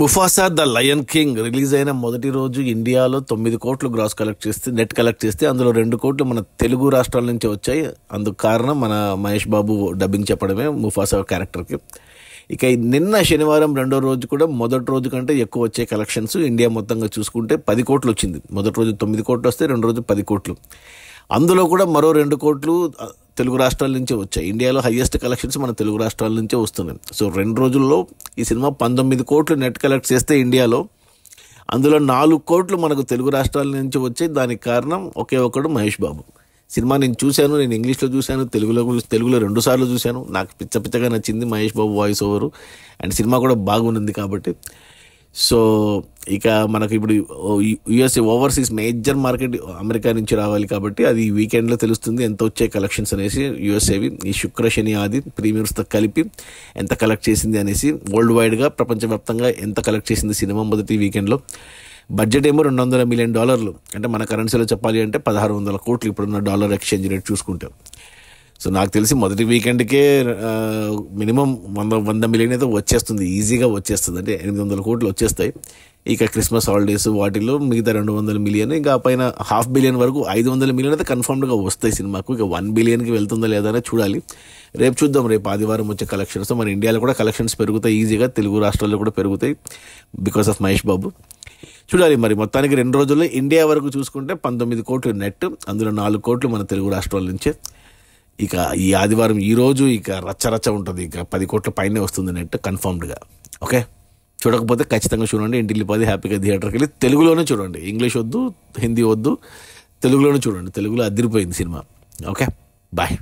Mufasa the lion king release అయిన మొదటి రోజు ఇండియాలో 9 కోట్లు గ్రాస్ నెట్ కలెక్ట్ చేస్తే అందులో 2 కోట్లు మన తెలుగు రాష్ట్రాల నుంచి వచ్చాయి. అందుకు కారణం మన మహేష్ బాబు డబ్బింగ్ చెప్పడమే ముఫాసా క్యారెక్టర్కి. ఇక నిన్న శనివారం రెండో రోజు కూడా మొదటి రోజు కంటే ఎక్కువ వచ్చే కలెక్షన్స్ ఇండియా మొత్తంగా చూసుకుంటే 10 కోట్లు వచ్చింది. మొదటి రోజు 9 కోట్లు వస్తే రెండో రోజు 10 కోట్లు. అందులో కూడా మరో 2 కోట్లు తెలుగు రాష్ట్రాల నుంచే వచ్చాయి. ఇండియాలో హయ్యెస్ట్ కలెక్షన్స్ మన తెలుగు రాష్ట్రాల నుంచే వస్తున్నాయి. సో 2 రోజుల్లో ఈ సినిమా 19 కోట్లు నెట్ కలెక్ట్ చేస్తే ఇండియాలో అందులో 4 కోట్లు మనకు తెలుగు రాష్ట్రాల నుంచి వచ్చాయి. దానికి కారణం ఒకే ఒకడు మహేష్ బాబు. సినిమా నేను చూశాను, నేను ఇంగ్లీష్లో చూశాను, తెలుగులో 2 సార్లు చూశాను. నాకు పిచ్చగా నచ్చింది Mahesh Babu voice over and cinema కూడా బాగుంది కాబట్టి. సో ఇక మనకు ఇప్పుడు USA overseas major market America నుంచి రావాలి కాబట్టి అది వీకెండ్లో తెలుస్తుంది ఎంత వచ్చే కలెక్షన్స్ అనేసి. యుఎస్ఏవి ఈ శుక్ర శని ఆది ప్రీమియర్స్తో కలిపి ఎంత కలెక్ట్ చేసింది అనేసి, వరల్డ్ వైడ్గా ప్రపంచవ్యాప్తంగా ఎంత కలెక్ట్ చేసింది సినిమా మొదటి వీకెండ్లో. బడ్జెట్ ఏమో $200 మిలియన్, అంటే మన కరెన్సీలో చెప్పాలి అంటే 1600 కోట్లు ఇప్పుడున్న డాలర్ ఎక్స్చేంజ్ రేట్ చూసుకుంటే. సో నాకు తెలిసి మొదటి వీకెండ్కే మినిమం 100 మిలియన్ అయితే వచ్చేస్తుంది, ఈజీగా వచ్చేస్తుంది. అంటే 800 కోట్లు వచ్చేస్తాయి. ఇక క్రిస్మస్ హాలిడేస్ వాటిల్లో మిగతా 200 మిలియన్, ఇంకా పైన $500 మిలియన్ వరకు 500 మిలియన్ అయితే కన్ఫర్మ్డ్గా వస్తాయి సినిమాకు. ఇక 1 బిలియన్కి వెళ్తుందా లేదా అనేది చూడాలి. రేపు చూద్దాం, రేపు ఆదివారం వచ్చే కలెక్షన్స్. మన ఇండియాలో కూడా కలెక్షన్స్ పెరుగుతాయి ఈజీగా, తెలుగు రాష్ట్రాల్లో కూడా పెరుగుతాయి బికాస్ ఆఫ్ మహేష్ బాబు. చూడాలి మరి. మొత్తానికి 2 రోజుల్లో ఇండియా వరకు చూసుకుంటే 19 కోట్లు నెట్, అందులో 4 కోట్లు మన తెలుగు రాష్ట్రాల నుంచే. ఇక ఈ ఆదివారం ఈరోజు ఇక రచ్చ ఉంటుంది. ఇక 10 కోట్ల పైనే వస్తుంది నెట్ కన్ఫర్మ్డ్గా. ఓకే, చూడకపోతే ఖచ్చితంగా చూడండి. ఇంటిల్లి 10 హ్యాపీగా థియేటర్కి వెళ్ళి తెలుగులోనే చూడండి. ఇంగ్లీష్ వద్దు, హిందీ వద్దు, తెలుగులోనే చూడండి. తెలుగులో అదిరిపోయింది సినిమా. Okay, bye.